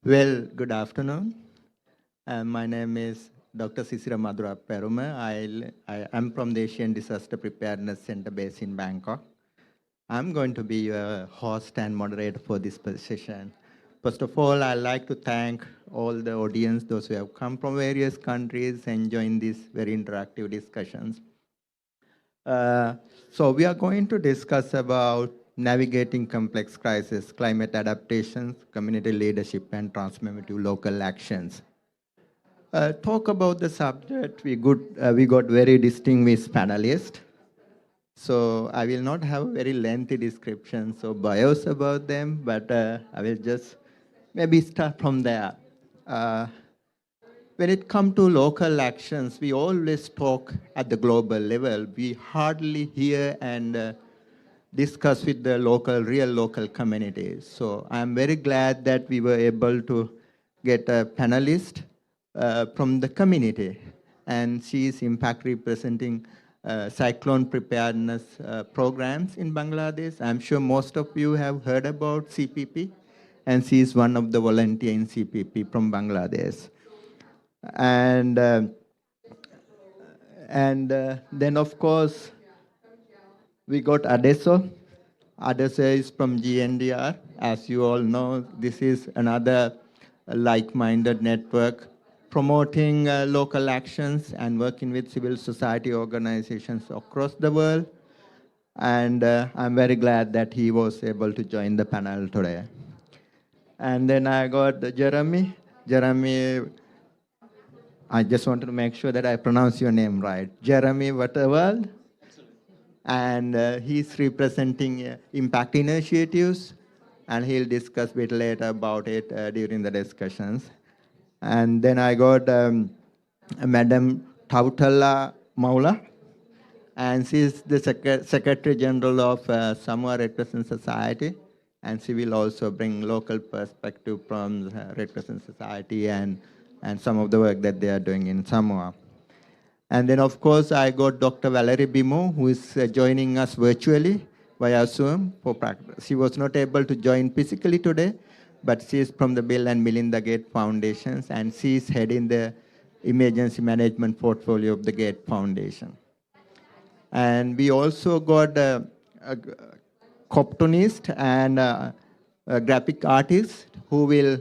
Well, good afternoon. My name is Dr. Sisira Madhura Peruma. I am from the Asian Disaster Preparedness Center based in Bangkok. I'm going to be your host and moderator for this session. First of all, I'd like to thank all the audience, those who have come from various countries and joined these very interactive discussions. So we are going to discuss about navigating complex crises, climate adaptations, community leadership, and transformative local actions. Talk about the subject, we got very distinguished panelists. So I will not have very lengthy descriptions or bios about them, but I will just maybe start from there. When it comes to local actions, we always talk at the global level. We hardly hear and discuss with the real local communities. So I'm very glad that we were able to get a panelist from the community. And she is in fact representing cyclone preparedness programs in Bangladesh. I'm sure most of you have heard about CPP, and she is one of the volunteers in CPP from Bangladesh. And then, of course, we got Adesso. Adesso is from GNDR. As you all know, this is another like-minded network promoting local actions and working with civil society organizations across the world. And I'm very glad that he was able to join the panel today. And then I got Jeremy. Jeremy, I just wanted to make sure that I pronounce your name right. Jeremy Wutterwald. And he's representing impact initiatives, and he'll discuss a bit later about it during the discussions. And then I got Madam Tautala Maula, and she's the Secretary General of Samoa Red Crescent Society, and she will also bring local perspective from the Red Crescent Society and some of the work that they are doing in Samoa. And then, of course, I got Dr. Valerie Bimo, who is joining us virtually via Zoom for practice. She was not able to join physically today, but she is from the Bill and Melinda Gates Foundations, and she is heading the emergency management portfolio of the Gates Foundation. And we also got a cartoonist and a graphic artist who will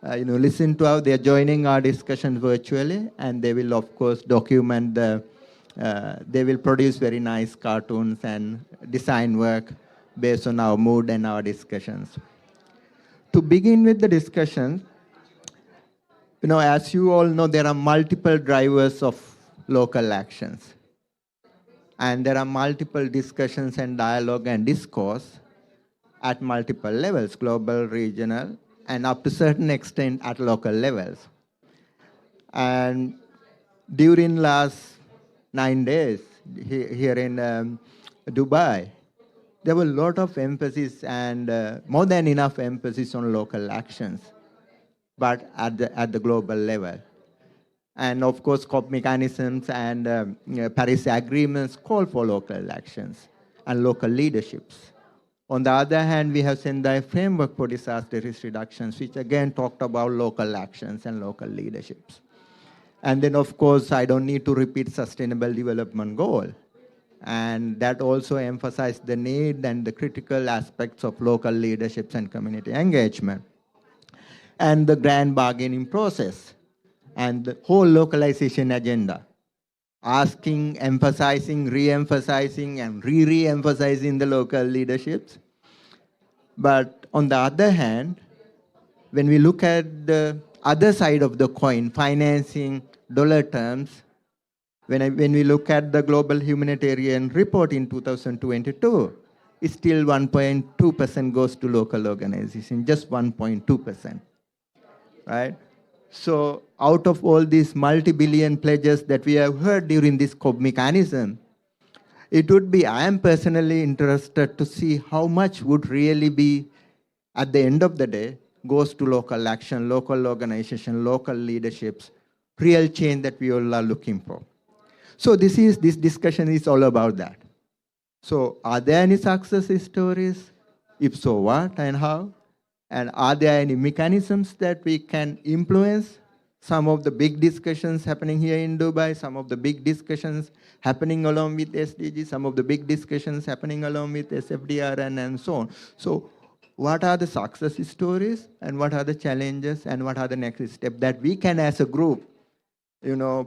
listen to how they're joining our discussions virtually, and they will, of course, document they will produce very nice cartoons and design work based on our mood and our discussions. To begin with the discussion, as you all know, there are multiple drivers of local actions. And there are multiple discussions and dialogue and discourse at multiple levels, global, regional, and up to a certain extent at local levels. And during last 9 days here in Dubai, there was a lot of emphasis and more than enough emphasis on local actions, but at the global level. And of course, COP mechanisms and Paris agreements call for local actions and local leaderships. On the other hand, we have Sendai framework for disaster risk reductions, which again talked about local actions and local leaderships. And then, of course, I don't need to repeat Sustainable Development Goal. And that also emphasized the need and the critical aspects of local leaderships and community engagement. And the grand bargaining process and the whole localization agenda, asking, emphasizing, re-emphasizing, and re-emphasizing the local leaderships. But on the other hand, when we look at the other side of the coin, financing, dollar terms, when we look at the Global Humanitarian Report in 2022, it's still 1.2% goes to local organizations, just 1.2%, right? So out of all these multi-billion pledges that we have heard during this COP mechanism, I am personally interested to see how much would really be, at the end of the day, goes to local action, local organization, local leaderships, real change that we all are looking for. So this discussion is all about that. So are there any success stories? If so, what and how? And are there any mechanisms that we can influence some of the big discussions happening here in Dubai, some of the big discussions happening along with SDG, some of the big discussions happening along with SFDR and so on. So what are the success stories and what are the challenges and what are the next steps that we can as a group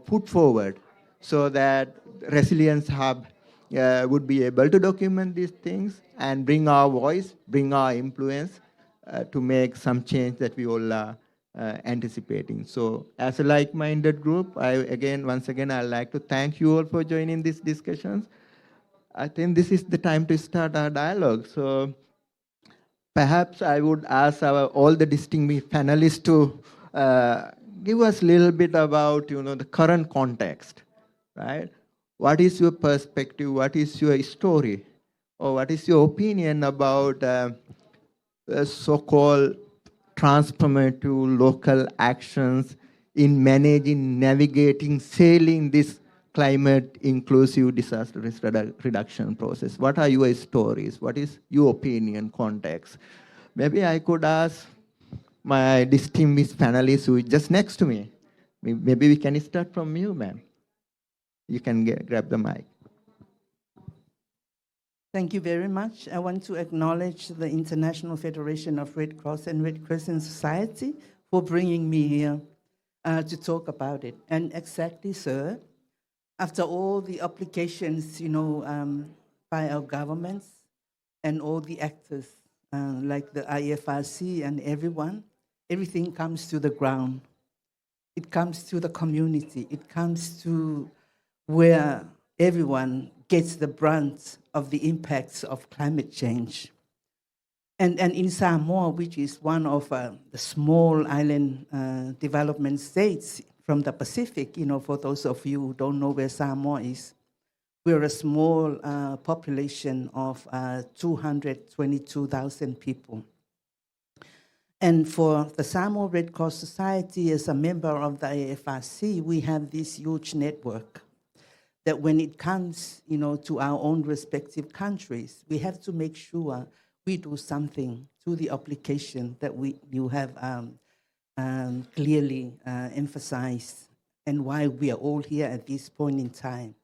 put forward so that Resilience Hub would be able to document these things and bring our voice, bring our influence to make some change that we all are anticipating. So as a like-minded group, once again, I'd like to thank you all for joining these discussions. I think this is the time to start our dialogue. So perhaps I would ask all the distinguished panelists to give us a little bit about the current context, right? What is your perspective? What is your story? Or what is your opinion about so-called transformative local actions in managing, navigating, sailing this climate inclusive disaster risk reduction process? What are your stories? What is your opinion, context? Maybe I could ask my distinguished panelists who is just next to me. Maybe we can start from you, ma'am. You can grab the mic. Thank you very much. I want to acknowledge the International Federation of Red Cross and Red Crescent Society for bringing me here to talk about it. And exactly, sir, after all the applications, by our governments and all the actors, like the IFRC and everything comes to the ground. It comes to the community. It comes to where everyone gets the brunt of the impacts of climate change. And in Samoa, which is one of the small island development states from the Pacific, for those of you who don't know where Samoa is, we're a small population of 222,000 people. And for the Samoa Red Cross Society, as a member of the AFRC, we have this huge network that when it comes, to our own respective countries, we have to make sure we do something to the application that you have clearly emphasized and why we are all here at this point in time.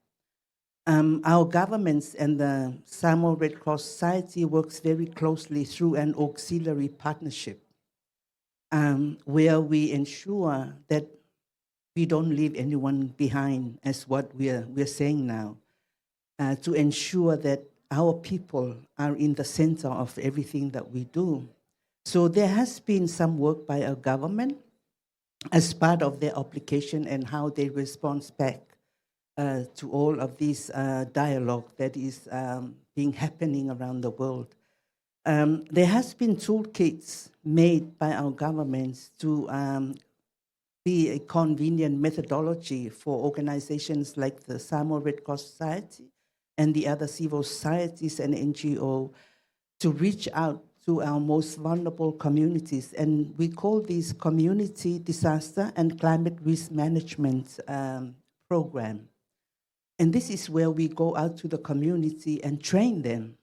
Our governments and the Samoa Red Cross Society works very closely through an auxiliary partnership where we ensure that we don't leave anyone behind, as what we're saying now, to ensure that our people are in the center of everything that we do. So there has been some work by our government as part of their application and how they respond back to all of this dialogue that is being happening around the world. There has been toolkits made by our governments to be a convenient methodology for organizations like the Samoa Red Cross Society and the other civil societies and NGO to reach out to our most vulnerable communities. And we call these community disaster and climate risk management program. And this is where we go out to the community and train them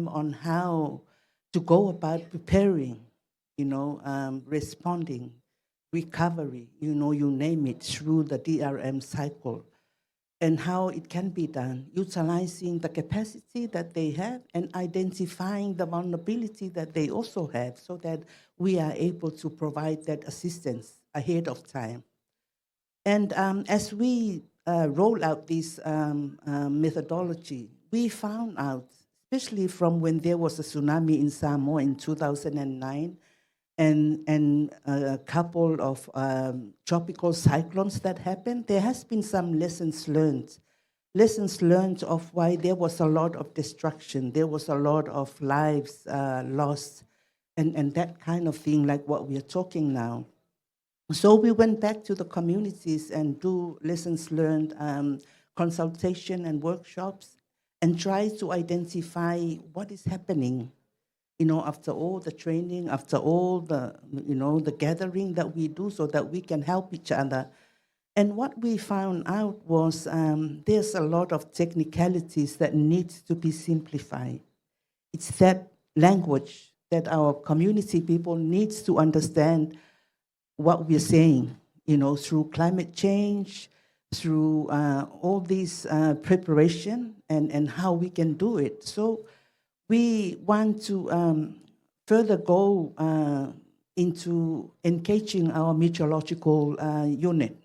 on how to go about preparing, responding, recovery, you name it, through the DRM cycle, and how it can be done, utilizing the capacity that they have and identifying the vulnerability that they also have so that we are able to provide that assistance ahead of time. And as we roll out this methodology, we found out, especially from when there was a tsunami in Samoa in 2009, and a couple of tropical cyclones that happened, there has been some lessons learned of why there was a lot of destruction, there was a lot of lives lost, and that kind of thing, like what we are talking now. So we went back to the communities and do lessons learned, consultation and workshops, and try to identify what is happening. After all the training, after all the, the gathering that we do so that we can help each other. And what we found out was there's a lot of technicalities that needs to be simplified. It's that language that our community people needs to understand what we're saying, through climate change, through all these preparation and how we can do it. So we want to further go into engaging our meteorological unit,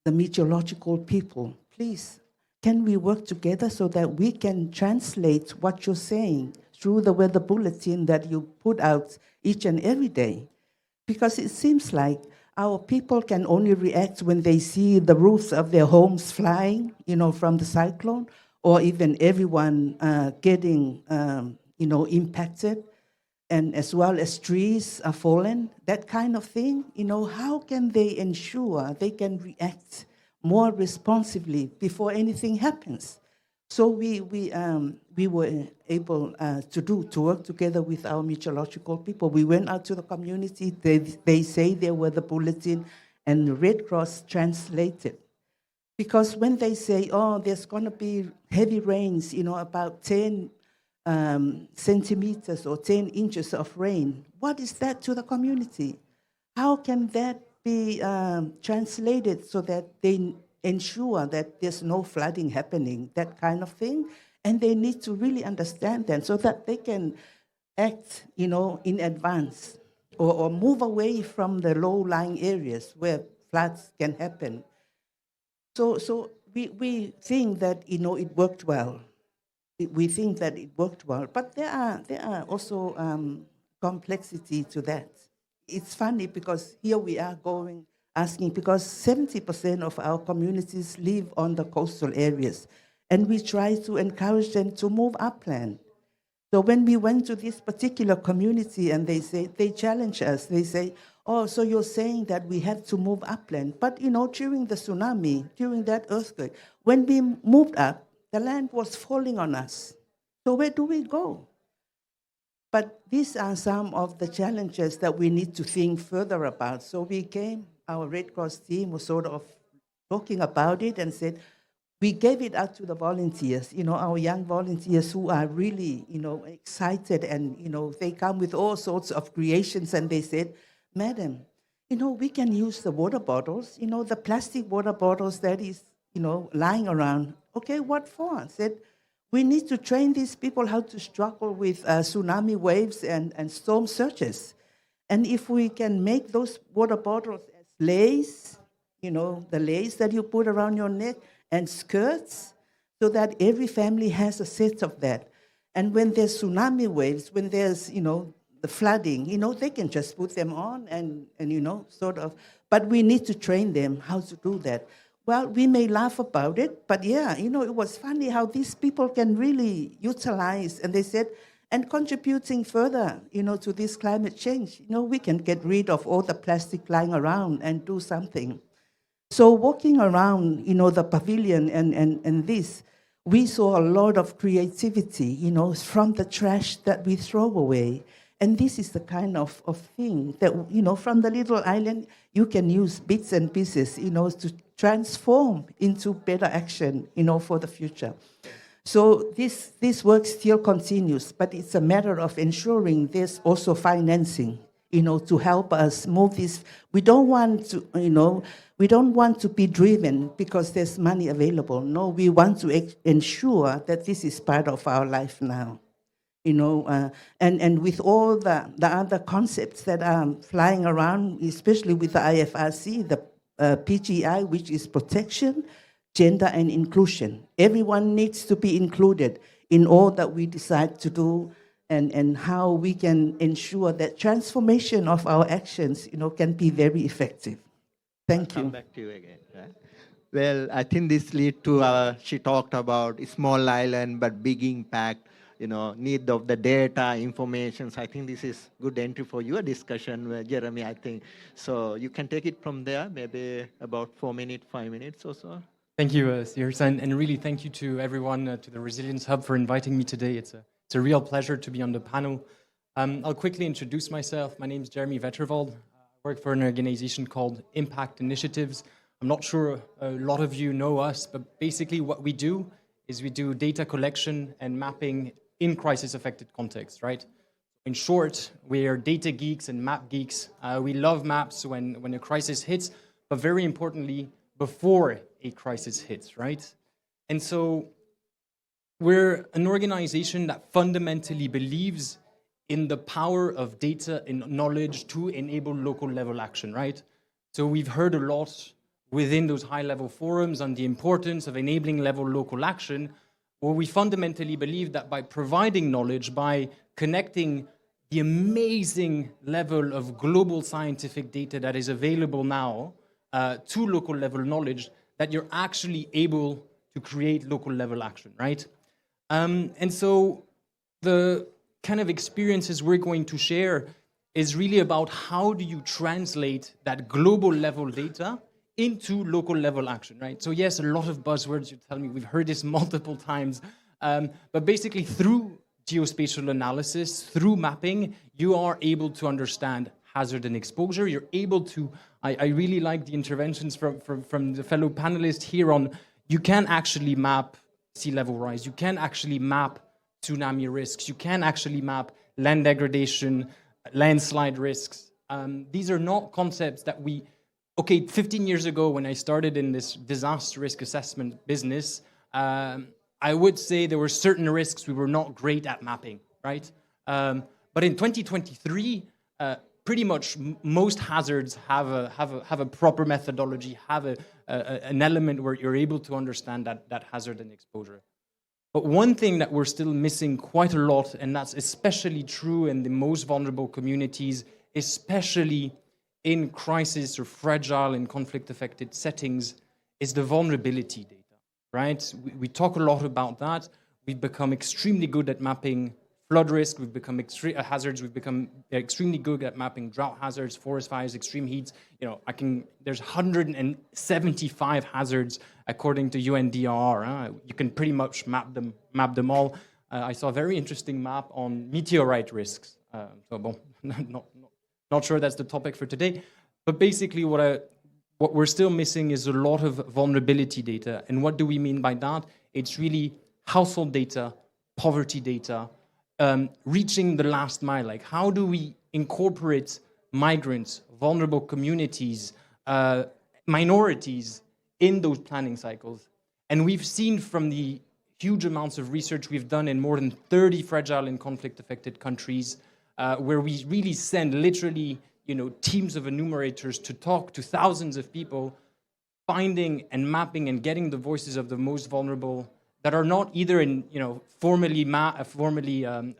the meteorological people. Please, can we work together so that we can translate what you're saying through the weather bulletin that you put out each and every day? Because it seems like our people can only react when they see the roofs of their homes flying, from the cyclone, or even everyone getting, impacted, and as well as trees are fallen, that kind of thing. How can they ensure they can react more responsively before anything happens? So we were able to work together with our meteorological people. We went out to the community. They say there were the bulletin, and the Red Cross translated. Because when they say, oh, there's going to be heavy rains, about 10 centimeters or 10 inches of rain, what is that to the community? How can that be translated so that they ensure that there's no flooding happening, that kind of thing? And they need to really understand that so that they can act, in advance or move away from the low-lying areas where floods can happen. So we think that, it worked well. We think that it worked well, but there are also complexity to that. It's funny because here we are asking, because 70% of our communities live on the coastal areas, and we try to encourage them to move upland. So when we went to this particular community and they challenge us, they say, oh, so you're saying that we have to move upland. But, during the tsunami, during that earthquake, when we moved up, the land was falling on us. So where do we go? But these are some of the challenges that we need to think further about. So our Red Cross team was sort of talking about it and said, we gave it out to the volunteers, our young volunteers who are really, excited, and, they come with all sorts of creations, and they said, Madam, we can use the water bottles, the plastic water bottles that is, lying around. Okay, what for? I said, we need to train these people how to struggle with tsunami waves and storm surges. And if we can make those water bottles as lace, the lace that you put around your neck, and skirts, so that every family has a set of that. And when there's tsunami waves, when there's, the flooding, they can just put them on and sort of, but we need to train them how to do that. Well, we may laugh about it, but yeah, it was funny how these people can really utilize, and they said, and contributing further, to this climate change, we can get rid of all the plastic lying around and do something. So walking around, the pavilion and this, we saw a lot of creativity, from the trash that we throw away. And this is the kind of thing that, from the little island, you can use bits and pieces, to transform into better action, for the future. So this work still continues, but it's a matter of ensuring there's also financing, to help us move this. We don't want to be driven because there's money available. No, we want to ensure that this is part of our life now. And with all the other concepts that are flying around, especially with the IFRC, the PGI, which is protection, gender, and inclusion. Everyone needs to be included in all that we decide to do, and how we can ensure that transformation of our actions, can be very effective. Thank you. Come back to you again. Right? Well, I think this lead to she talked about small island but big impact, need of the data, information. So I think this is good entry for your discussion, Jeremy, I think. So you can take it from there, maybe about 4 minutes, 5 minutes or so. Thank you, Sirsa, and really thank you to everyone, to the Resilience Hub for inviting me today. It's a real pleasure to be on the panel. I'll quickly introduce myself. My name is Jeremy Vetterwald. I work for an organization called Impact Initiatives. I'm not sure a lot of you know us, but basically what we do is we do data collection and mapping in crisis-affected contexts, right? In short, we are data geeks and map geeks. We love maps when a crisis hits, but very importantly, before a crisis hits, right? And so we're an organization that fundamentally believes in the power of data and knowledge to enable local level action, right? So we've heard a lot within those high level forums on the importance of enabling level local action, where we fundamentally believe that by providing knowledge, by connecting the amazing level of global scientific data that is available now to local level knowledge, that you're actually able to create local level action, right? And so the kind of experiences we're going to share is really about how do you translate that global level data into local level action, right? So yes, a lot of buzzwords, you tell me, we've heard this multiple times, but basically through geospatial analysis, through mapping, you are able to understand hazard and exposure. You're able to, I really like the interventions from the fellow panelists here on, you can actually map sea level rise, you can actually map tsunami risks, you can actually map land degradation, landslide risks. These are not concepts that 15 years ago when I started in this disaster risk assessment business, I would say there were certain risks we were not great at mapping, right? But in 2023, pretty much most hazards have a proper methodology, have an element where you're able to understand that hazard and exposure. But one thing that we're still missing quite a lot, and that's especially true in the most vulnerable communities, especially in crisis or fragile and conflict-affected settings, is the vulnerability data, right? We talk a lot about that. We've become extremely good at mapping flood risk. We've become hazards. We've become extremely good at mapping drought hazards, forest fires, extreme heats. You know, there's 175 hazards according to UNDR. You can pretty much map them all. I saw a very interesting map on meteorite risks. Not sure that's the topic for today, but basically what we're still missing is a lot of vulnerability data. And what do we mean by that? It's really household data, poverty data, reaching the last mile. Like, how do we incorporate migrants, vulnerable communities, minorities in those planning cycles? And we've seen from the huge amounts of research we've done in more than 30 fragile and conflict-affected countries, where we really send literally, teams of enumerators to talk to thousands of people, finding and mapping and getting the voices of the most vulnerable that are not either formally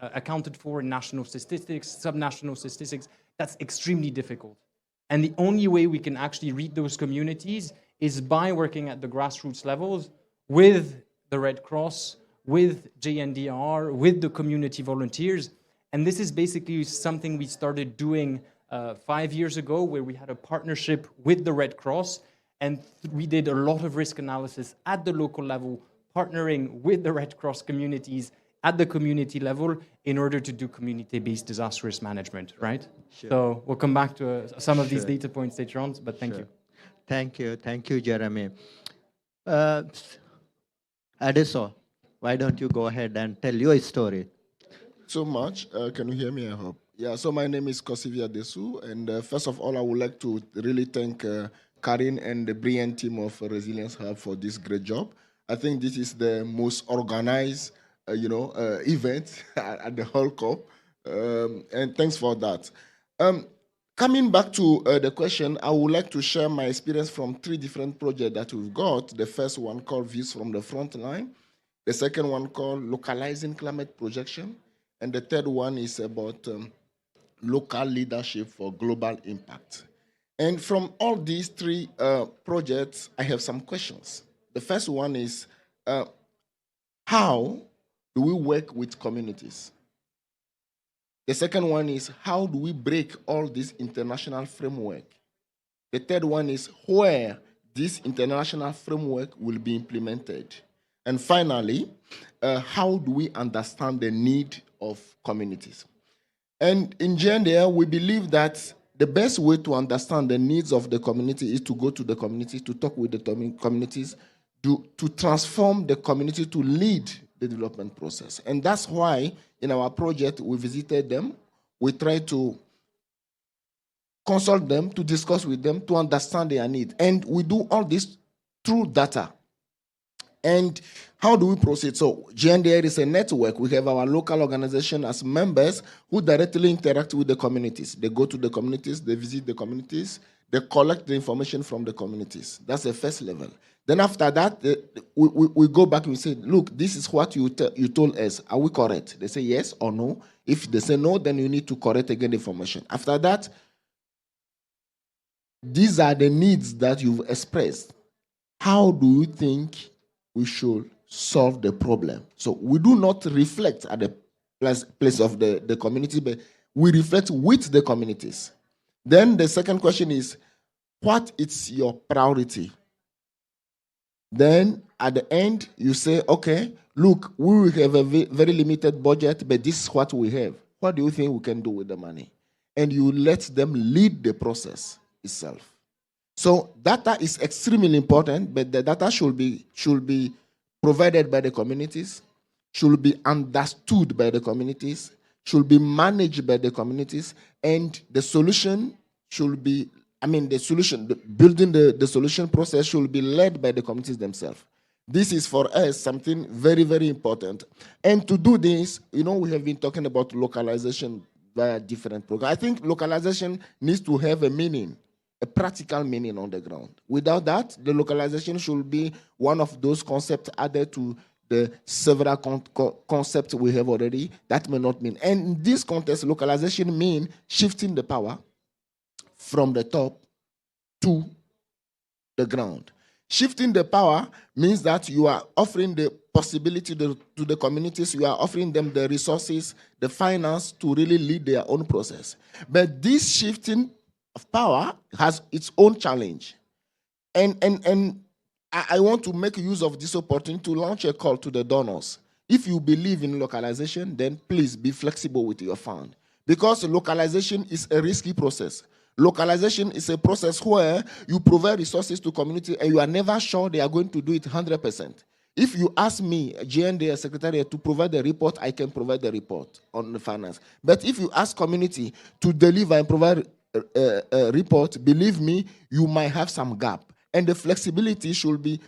accounted for in national statistics, subnational statistics. That's extremely difficult. And the only way we can actually read those communities is by working at the grassroots levels with the Red Cross, with JNDR, with the community volunteers. And this is basically something we started doing 5 years ago, where we had a partnership with the Red Cross, and we did a lot of risk analysis at the local level, partnering with the Red Cross communities at the community level in order to do community-based disaster risk management, right? Sure. So we'll come back to some of these data points later on, but thank you. Thank you, Jeremy. Adesso, why don't you go ahead and tell your story? So much. Can you hear me, I hope? Yeah, so my name is Kosivia Desu, and first of all, I would like to really thank Karin and the brilliant team of Resilience Hub for this great job. I think this is the most organized, event at the whole COP, and thanks for that. Coming back to the question, I would like to share my experience from 3 different projects that we've got. The first one called Views from the Frontline, the second one called Localizing Climate Projection, and the third one is about local leadership for global impact. And from all these 3 projects, I have some questions. The first one is, how do we work with communities? The second one is, how do we break all this international framework? The third one is, where this international framework will be implemented? And finally, how do we understand the need of communities? And in gender, we believe that the best way to understand the needs of the community is to go to the communities, to talk with the communities, to transform the community to lead the development process. And that's why in our project, we visited them. We try to consult them, to discuss with them, to understand their need. And we do all this through data. And how do we proceed? So GNDR is a network. We have our local organization as members who directly interact with the communities. They go to the communities, they visit the communities, they collect the information from the communities. That's the first level. Then after that, we go back and we say, look, this is what you told us. Are we correct? They say yes or no. If they say no, then you need to correct again the information. After that, these are the needs that you've expressed. How do you think we should solve the problem? So we do not reflect at the place of the community, but we reflect with the communities. Then the second question is, what is your priority? Then at the end, you say, okay, look, we will have a very limited budget, but this is what we have. What do you think we can do with the money? And you let them lead the process itself. So data is extremely important, but the data should be provided by the communities, should be understood by the communities, should be managed by the communities, and the solution should be, building the solution process should be led by the communities themselves. This is for us something very, very important. And to do this, we have been talking about localization via different programs. I think localization needs to have a meaning, a practical meaning on the ground. Without that, the localization should be one of those concepts added to the several concepts we have already. That may not mean. And in this context, localization means shifting the power from the top to the ground. Shifting the power means that you are offering the possibility to the communities, you are offering them the resources, the finance to really lead their own process. But this shifting of power has its own challenge. And I want to make use of this opportunity to launch a call to the donors. If you believe in localization, then please be flexible with your fund. Because localization is a risky process. Localization is a process where you provide resources to community and you are never sure they are going to do it 100%. If you ask me, GNDA Secretariat, to provide a report, I can provide the report on the finance. But if you ask community to deliver and provide a report, believe me, you might have some gap. And the flexibility should be,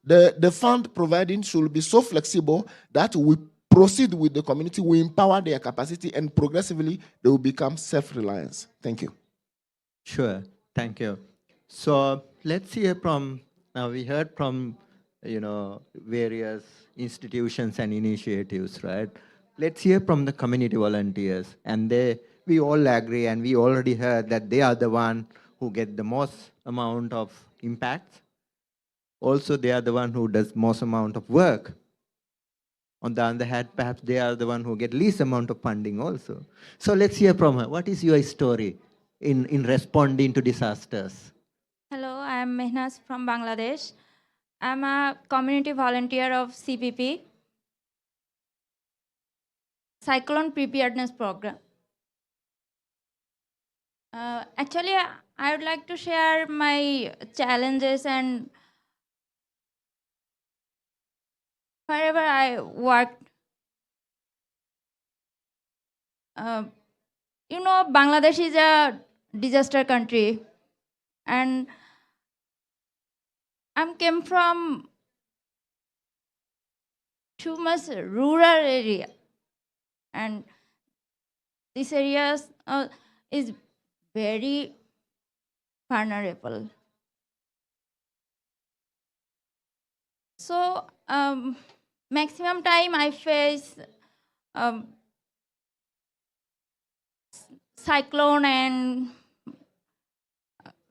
the fund providing should be so flexible that we proceed with the community, we empower their capacity, and progressively they will become self-reliant. Thank you. Sure, thank you. So let's hear from, now we heard from, various institutions and initiatives, right? Let's hear from the community volunteers. And we all agree, and we already heard that they are the one who get the most amount of impact. Also, they are the one who does most amount of work. On the other hand, perhaps they are the one who get least amount of funding also. So let's hear from her. What is your story in responding to disasters? Hello, I am Mehnaz from Bangladesh. I'm a community volunteer of CPP, Cyclone Preparedness Program. Actually, I would like to share my challenges and wherever I worked. Bangladesh is a disaster country, and I came from too much rural area, and this area is very vulnerable. So maximum time I face cyclone and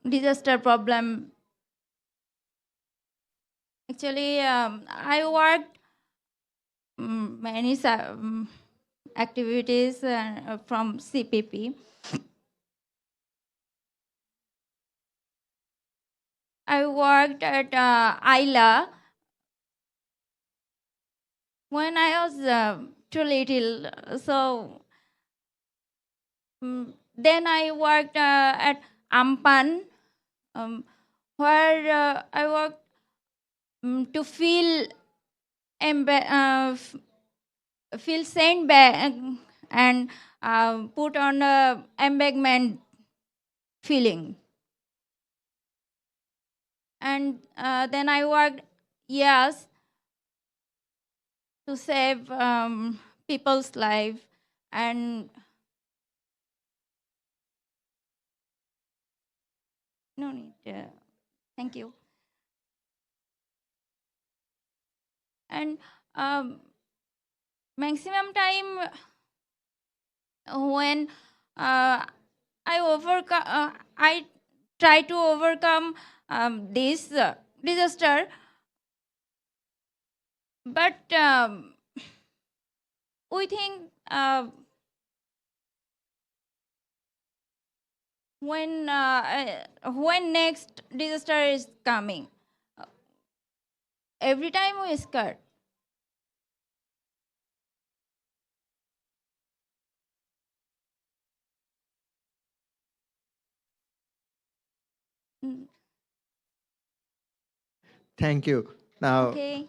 disaster problem. Actually, I worked many activities from CPP. I worked at ILA when I was too little. So then I worked at Ampan, where I worked to feel sent back and put on a embankment filling. And then I worked years to save people's life. And no need. Thank you. And maximum time when I try to overcome this disaster, but we think when next disaster is coming, every time we scared. Mm, Thank you. Now, okay.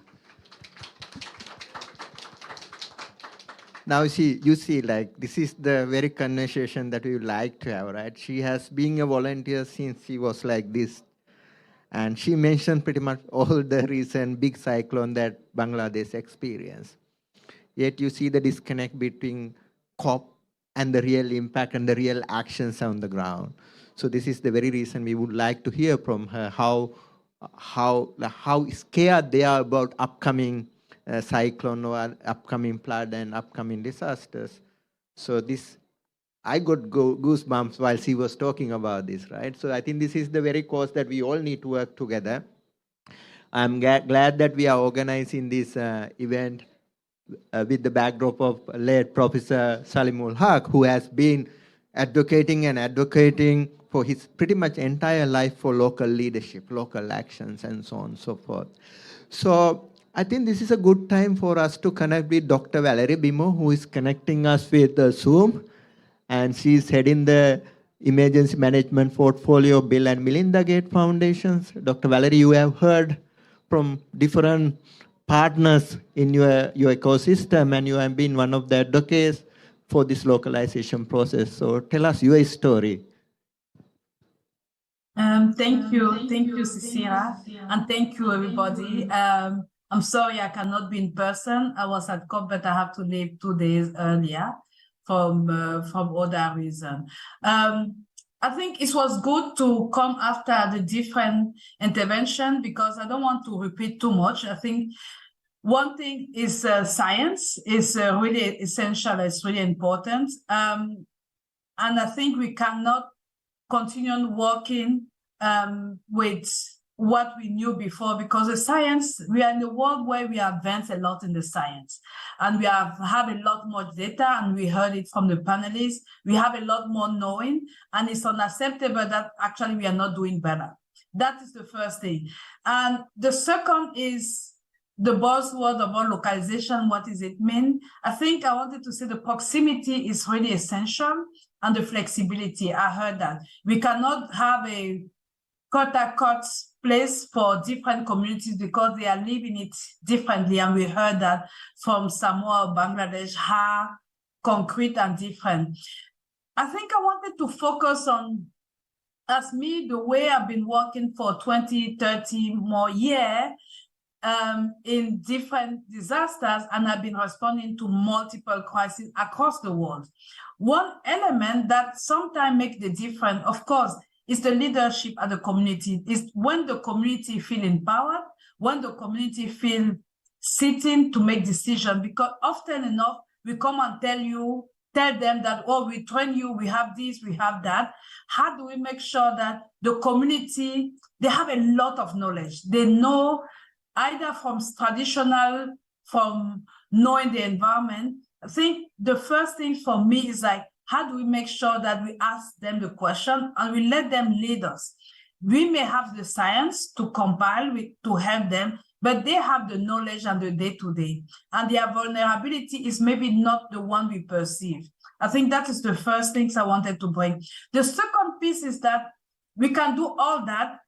now you see, like, this is the very conversation that we would like to have, right? She has been a volunteer since she was like this. And she mentioned pretty much all the recent big cyclone that Bangladesh experienced. Yet you see the disconnect between COP and the real impact and the real actions on the ground. So this is the very reason we would like to hear from her how scared they are about upcoming cyclone or upcoming flood and upcoming disasters. So this, I got goosebumps while she was talking about this, right? So I think this is the very cause that we all need to work together. I'm glad that we are organizing this event with the backdrop of late Professor Salimul Haq, who has been advocating for his pretty much entire life for local leadership, local actions, and so on and so forth. So I think this is a good time for us to connect with Dr. Valerie Bimo, who is connecting us with Zoom, and she's heading the Emergency Management Portfolio Bill and Melinda Gates Foundations. Dr. Valerie, you have heard from different partners in your ecosystem, and you have been one of the advocates for this localization process. So tell us your story. Thank you, Cecilia, and thank you, everybody. I'm sorry I cannot be in person. I was at COP, but I have to leave 2 days earlier from other reason. I think it was good to come after the different intervention because I don't want to repeat too much. I think one thing is science is really essential. It's really important. And I think we cannot continue working with what we knew before because the science, we are in a world where we advance a lot in the science and we have a lot more data and we heard it from the panelists. We have a lot more knowing and it's unacceptable that actually we are not doing better. That is the first thing. And the second is the buzzword about localization. What does it mean? I think I wanted to say the proximity is really essential and the flexibility. I heard that. We cannot have a cut place for different communities because they are living it differently. And we heard that from Samoa, Bangladesh, how concrete and different. I think I wanted to focus on, as me, the way I've been working for 20, 30 more years, in different disasters, and I've been responding to multiple crises across the world. One element that sometimes makes the difference, of course, is the leadership at the community. Is when the community feel empowered, when the community feel sitting to make decisions, because often enough, we come and tell them that, oh, we train you, we have this, we have that. How do we make sure that the community, they have a lot of knowledge. They know either from traditional, from knowing the environment. I think the first thing for me is like, how do we make sure that we ask them the question and we let them lead us? We may have the science to compile to help them, but they have the knowledge and the day-to-day. And their vulnerability is maybe not the one we perceive. I think that is the first things I wanted to bring. The second piece is that we can do all that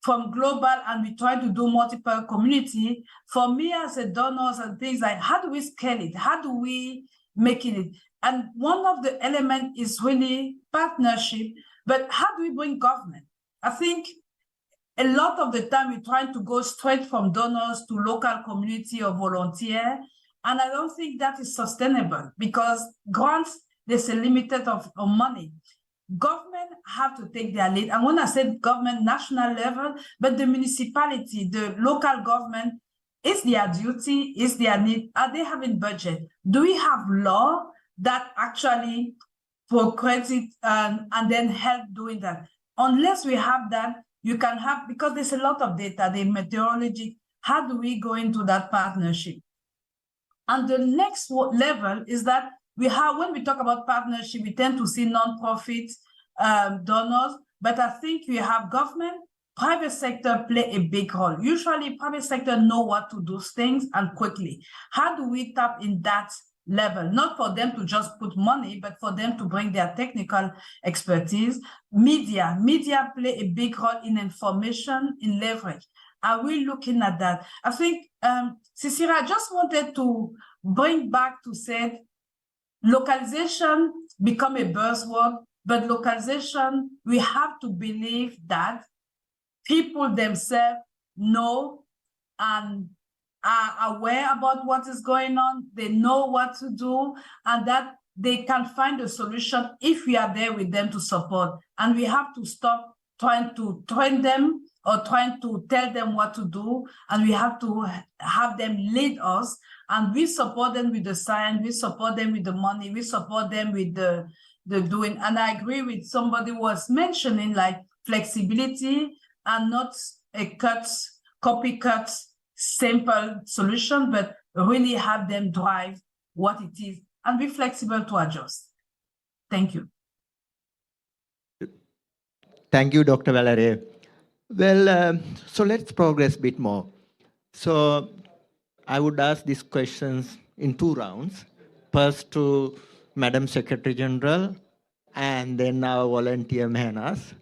from global and we try to do multiple community. For me as a donors and things like, how do we scale it? How do we making it. And one of the elements is really partnership, but how do we bring government? I think a lot of the time we're trying to go straight from donors to local community or volunteer, and I don't think that is sustainable because grants, there's a limited of money. Government have to take their lead. And when I said government, national level, but the municipality, the local government, it's their duty, it's their need. Are they having budget? Do we have law that actually procreates it and then help doing that? Unless we have that, you can have, because there's a lot of data, the meteorology, how do we go into that partnership? And the next level is that we have, when we talk about partnership, we tend to see non-profit donors, but I think we have government, private sector play a big role. Usually private sector know what to do things and quickly. How do we tap in that level? Not for them to just put money, but for them to bring their technical expertise. Media play a big role in information, in leverage. Are we looking at that? I think, Cecilia, I just wanted to bring back to say localization become a buzzword, but localization, we have to believe that people themselves know and are aware about what is going on, they know what to do, and that they can find a solution if we are there with them to support. And we have to stop trying to train them or trying to tell them what to do, and we have to have them lead us, and we support them with the science, we support them with the money, we support them with the doing. And I agree with somebody who was mentioning like flexibility and not a copycat, simple solution, but really have them drive what it is and be flexible to adjust. Thank you. Thank you, Dr. Valerie. Well, so let's progress a bit more. So I would ask these questions in 2 rounds. First to Madam Secretary General, and then our volunteer Mehanas.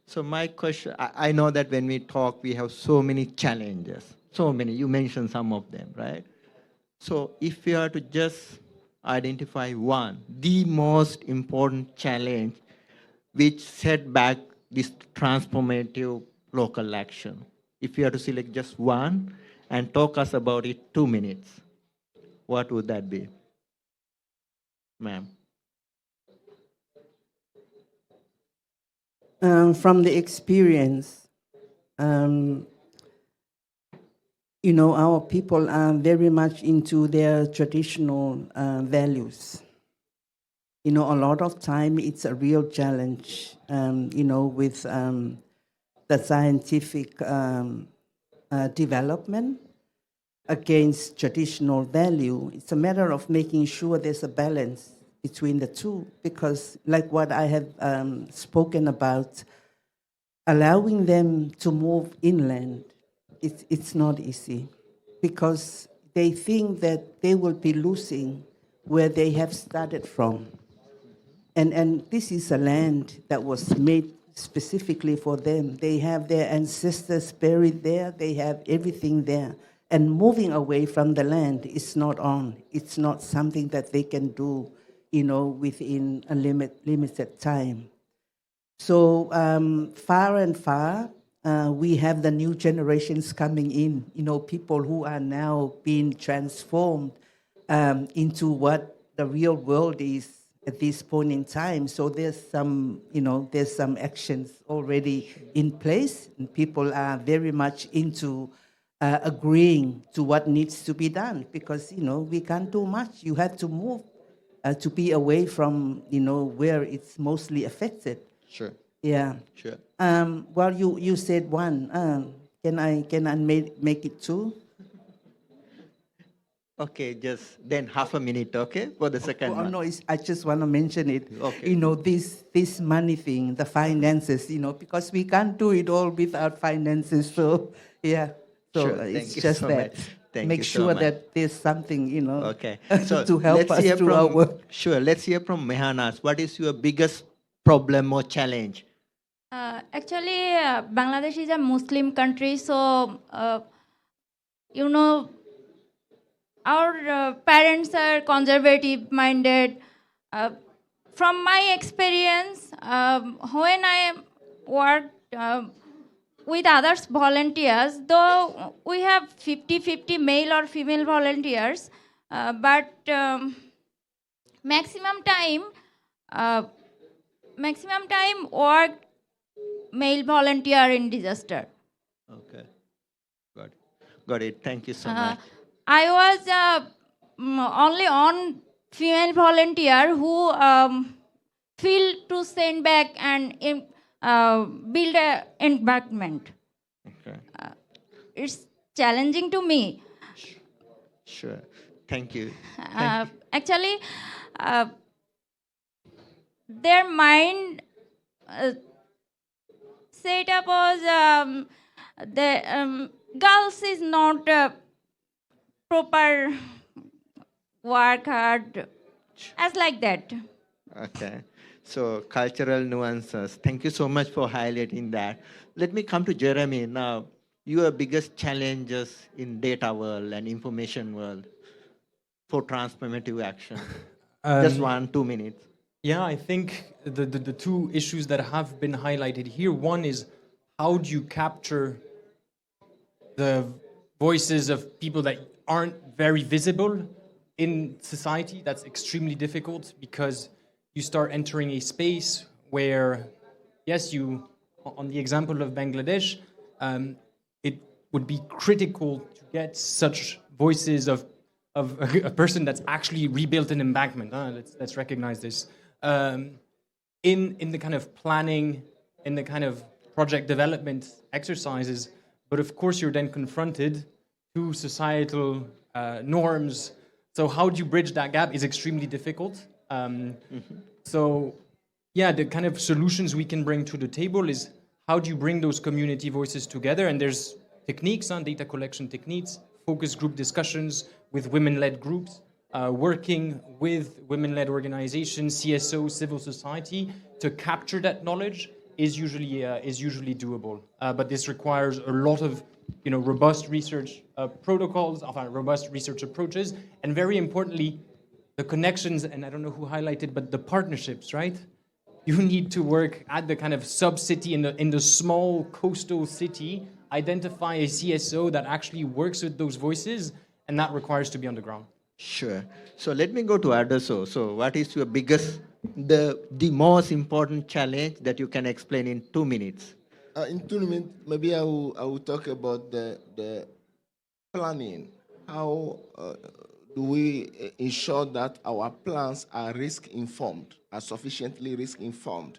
So my question, I know that when we talk, we have so many challenges, so many, you mentioned some of them, right? So if you are to just identify one, the most important challenge which set back this transformative local action, if you have to select just one and talk us about it 2 minutes, what would that be, ma'am? From the experience, you know, our people are very much into their traditional values. You know, a lot of time it's a real challenge, you know, with the scientific development against traditional value. It's a matter of making sure there's a balance between the two, because like what I have spoken about, allowing them to move inland, it's not easy, because they think that they will be losing where they have started from. And this is a land that was made specifically for them. They have their ancestors buried there, they have everything there. And moving away from the land is not on. It's not something that they can do, you know, within a limited time. So far and far, we have the new generations coming in, you know, people who are now being transformed into what the real world is at this point in time. So there's some, you know, there's some actions already in place, and people are very much into agreeing to what needs to be done, because, you know, we can't do much. You have to move to be away from, you know, where it's mostly affected. Sure. Yeah. Sure. Well, you said one. Can I make it two? Okay, just then half a minute, okay, for the second one. No, I just want to mention it. Okay. You know, this money thing, the finances, you know, because we can't do it all without finances. So, yeah. So Sure, it's thank you just so that. much. Thank Make you so sure much. that there's something, you know, Okay, so to help let's us hear through our from, work. sure, let's hear from Mehanas. What is your biggest problem or challenge? Actually, Bangladesh is a Muslim country, so you know, our parents are conservative minded. From my experience, when I worked with others volunteers, though we have 50-50 male or female volunteers, but maximum time uh, maximum time worked male volunteer in disaster. Okay, got it. Got it. Thank you so Uh, much. I was only on female volunteer who feel to send back and build a embankment. Okay, It's challenging to me. sure. Thank you. Actually, their mind setup was the girls is not proper work hard as like that. Okay. So cultural nuances. Thank you so much for highlighting that. Let me come to Jeremy now. Your biggest challenges in data world and information world for transformative action. Just 1-2 minutes. Yeah, I think the two issues that have been highlighted here, one is how do you capture the voices of people that aren't very visible in society? That's extremely difficult because you start entering a space where, yes, you, on the example of Bangladesh, it would be critical to get such voices of a person that's actually rebuilt an embankment. Let's recognize this. In the kind of planning, in the kind of project development exercises, but of course you're then confronted to societal norms. So how do you bridge that gap is extremely difficult. So yeah, the kind of solutions we can bring to the table is how do you bring those community voices together? And there's techniques on data collection techniques, focus group discussions with women-led groups, working with women-led organizations, CSO, civil society, to capture that knowledge is usually doable. But this requires a lot of robust research protocols, robust research approaches, and very importantly, the connections, and I don't know who highlighted, but the partnerships, right? You need to work at the kind of sub-city in the small coastal city, identify a CSO that actually works with those voices, and that requires to be on the ground. Sure. So let me go to Adesso. So what is your biggest, the most important challenge that you can explain in 2 minutes? In 2 minutes, maybe I will talk about the planning. How do we ensure that our plans are risk-informed, are sufficiently risk-informed?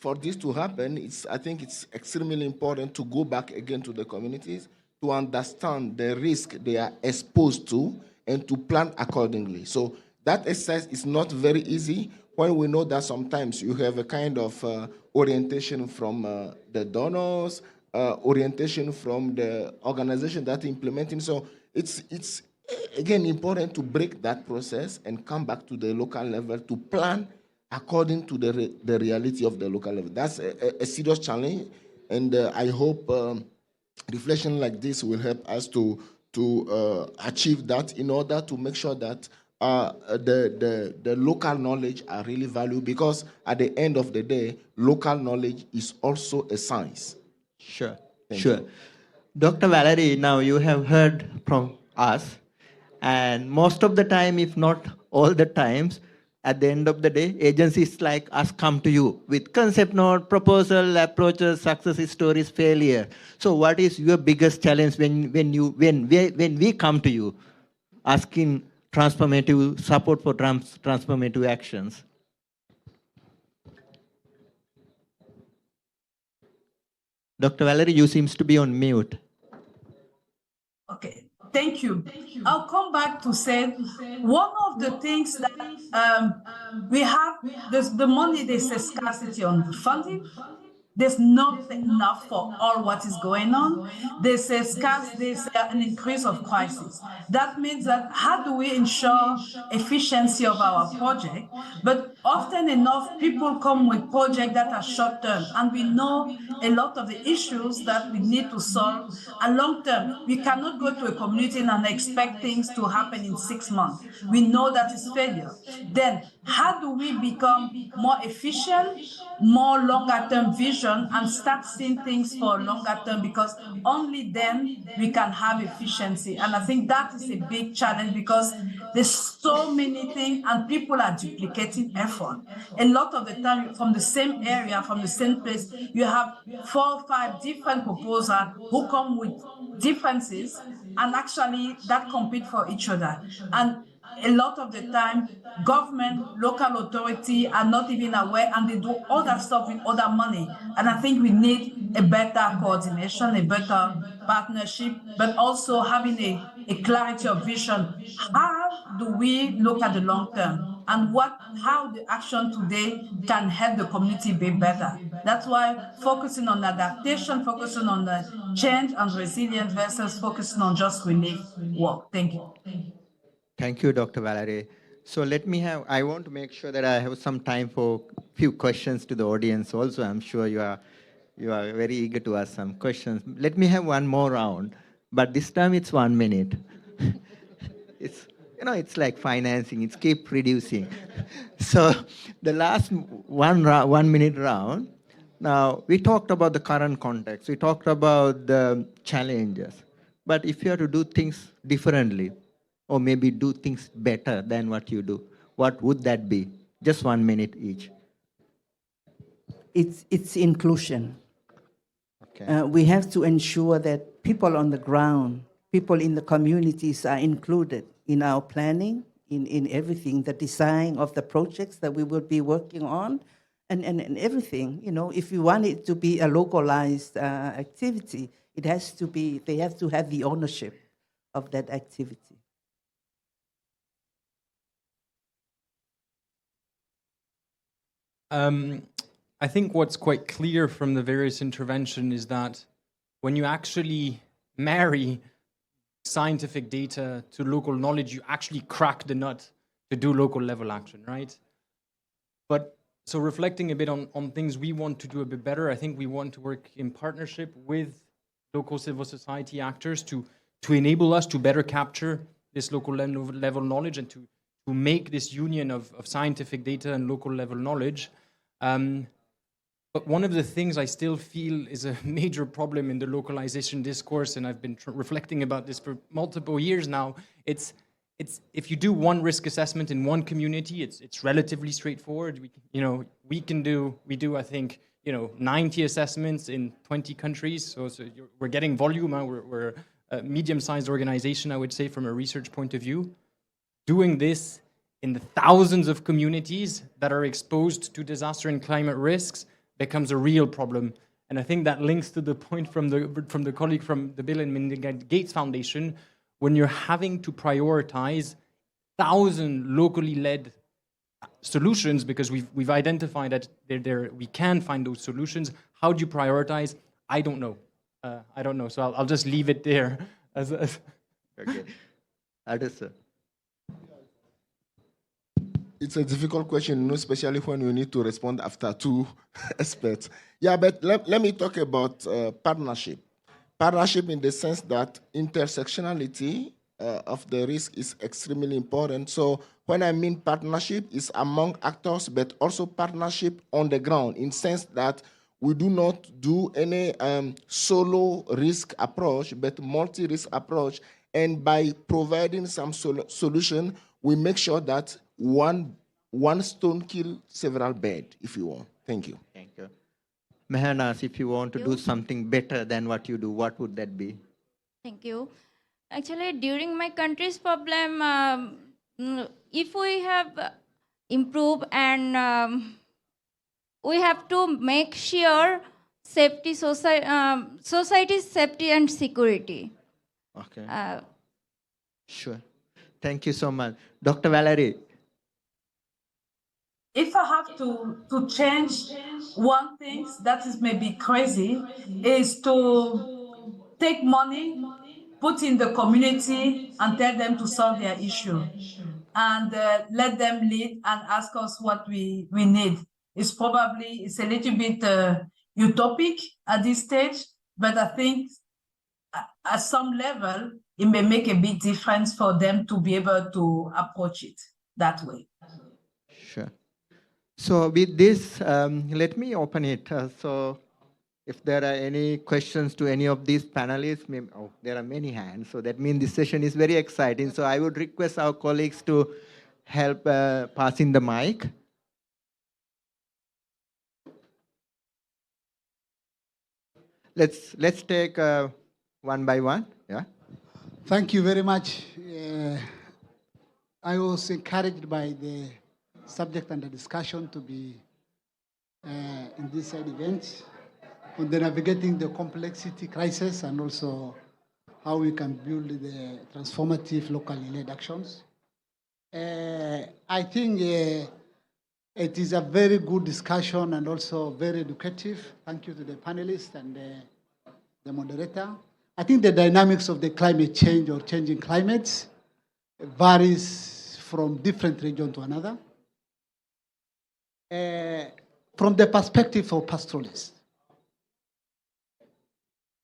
For this to happen, I think it's extremely important to go back again to the communities to understand the risk they are exposed to and to plan accordingly. So that exercise is not very easy when we know that sometimes you have a kind of orientation from the donors, orientation from the organization that are implementing. So it's again important to break that process and come back to the local level to plan according to the reality of the local level. That's a serious challenge, and I hope reflection like this will help us to achieve that in order to make sure that the local knowledge are really valued, because at the end of the day, local knowledge is also a science. Sure, Thank sure. you. Dr. Valerie, now you have heard from us, and most of the time, if not all the times, at the end of the day, agencies like us come to you with concept note, proposal, approaches, success stories, failure. So what is your biggest challenge when we come to you asking transformative support for transformative actions? Dr. Valerie, you seems to be on mute. Okay, thank you. I'll come back to say one of the things that we have, the money, there's a scarcity on the funding. There's not enough for all what is going on. There's an increase of crisis. That means that how do we ensure efficiency of our project? But often enough, people come with projects that are short term, and we know a lot of the issues that we need to solve are long term. We cannot go to a community and expect things to happen in 6 months. We know that is failure. Then how do we become more efficient, more longer term vision, and start seeing things for longer term? Because only then we can have efficiency. And I think that is a big challenge because there's so many things and people are duplicating effort. A lot of the time from the same area, from the same place, you have 4 or 5 different proposals who come with differences and actually that compete for each other. And a lot of the time, government, local authority are not even aware and they do other stuff with other money. And I think we need a better coordination, a better partnership, but also having a clarity of vision. How do we look at the long term and how the action today can help the community be better? That's why focusing on adaptation, focusing on the change and resilience versus focusing on just relief work. Thank you. Thank you, Dr. Valerie. So I want to make sure that I have some time for a few questions to the audience also. I'm sure you are very eager to ask some questions. Let me have one more round, but this time it's 1 minute. It's like financing, it's keep reducing. So the last 1 minute round, now we talked about the current context, we talked about the challenges, but if you have to do things differently, or maybe do things better than what you do, what would that be? Just 1 minute each. It's inclusion. Okay. We have to ensure that people on the ground, people in the communities are included in our planning, in everything, the design of the projects that we will be working on, and everything. If you want it to be a localized activity, they have to have the ownership of that activity. I think what's quite clear from the various intervention is that when you actually marry scientific data to local knowledge, you actually crack the nut to do local level action, right? But so reflecting a bit on things we want to do a bit better, I think we want to work in partnership with local civil society actors to enable us to better capture this local level knowledge and to make this union of scientific data and local level knowledge. But one of the things I still feel is a major problem in the localization discourse, and I've been reflecting about this for multiple years now, it's if you do one risk assessment in one community, it's relatively straightforward. We do I think 90 assessments in 20 countries, so we're getting volume. We're a medium-sized organization, I would say, from a research point of view. Doing this in the thousands of communities that are exposed to disaster and climate risks becomes a real problem. And I think that links to the point from the colleague from the Bill and Melinda Gates Foundation, when you're having to prioritize 1,000 locally led solutions, because we've identified that we can find those solutions. How do you prioritize? I don't know. So I'll just leave it there. Okay. Adessa. It's a difficult question, especially when you need to respond after 2 experts. Yeah, but let me talk about partnership. Partnership in the sense that intersectionality of the risk is extremely important. So when I mean partnership, it's among actors, but also partnership on the ground, in the sense that we do not do any solo risk approach, but multi-risk approach. And by providing some solution, we make sure that one stone kills several birds, if you want. Thank you. Thank you. Mehanas, if you want to do something better than what you do, what would that be? Thank you. Actually, during my country's problem, if we have improved and we have to make sure society's safety and security. Okay. Sure. Thank you so much. Dr. Valerie. if I have to change one thing that is maybe crazy, is to take money, put in the community, and tell them to solve their issue, and let them lead and ask us what we need. It's a little bit utopic at this stage, but I think at some level, it may make a big difference for them to be able to approach it that way. Sure. So with this, let me open it. So if there are any questions to any of these panelists, there are many hands. So that means this session is very exciting. So I would request our colleagues to help passing the mic. Let's take one by one. Yeah. Thank you very much. I was encouraged by the subject and the discussion to be in this side event on the navigating the complexity crisis and also how we can build the transformative locally led actions. I think it is a very good discussion and also very educative. Thank you to the panelists and the moderator. I think the dynamics of the climate change or changing climates varies from different region to another. From the perspective of pastoralists,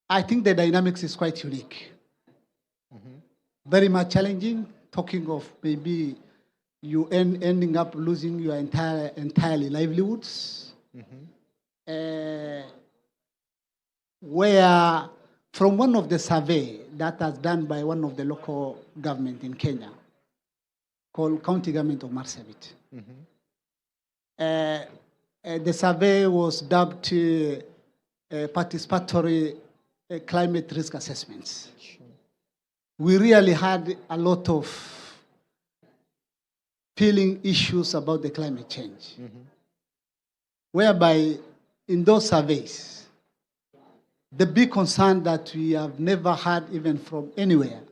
I think the dynamics is quite unique. Very much challenging, talking of maybe you ending up losing your entirely livelihoods. Where from one of the survey that was done by one of the local government in Kenya, called County Government of Marsabit. The survey was dubbed participatory climate risk assessments. We really had a lot of feeling issues about the climate change, whereby in those surveys, the big concern that we have never had even from anywhere